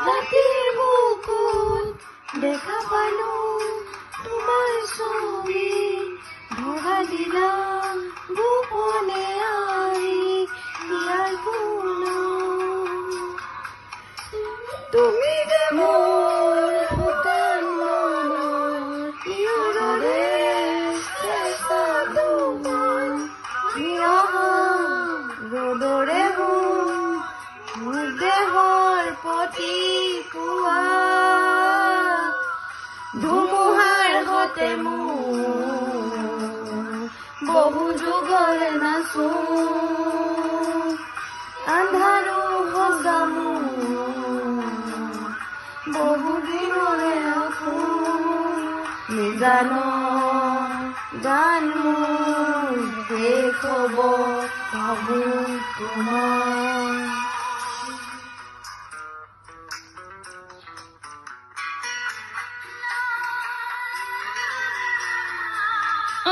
ৰাতিৰ বুকুত দেখা পালো তোমাৰ ছবি, ধৰা দিলা গোপনে আহি ইয়াৰ কোনো। তুমি যে মোৰ শুকান মনৰ নিয়ৰৰে চেষ্টা তোমাৰ, নিয়হা ৰ'দৰে মোৰ দেহৰ প্ৰতিপুৱা, ধুমুহাৰ গতে মোৰ বহু যুগৰে নাচো, আন্ধাৰো সজা মোৰ বহু দিনৰে সপোন, নিজানো গান মোৰ শেষ হ'ব ভাবোঁ তোমাৰ।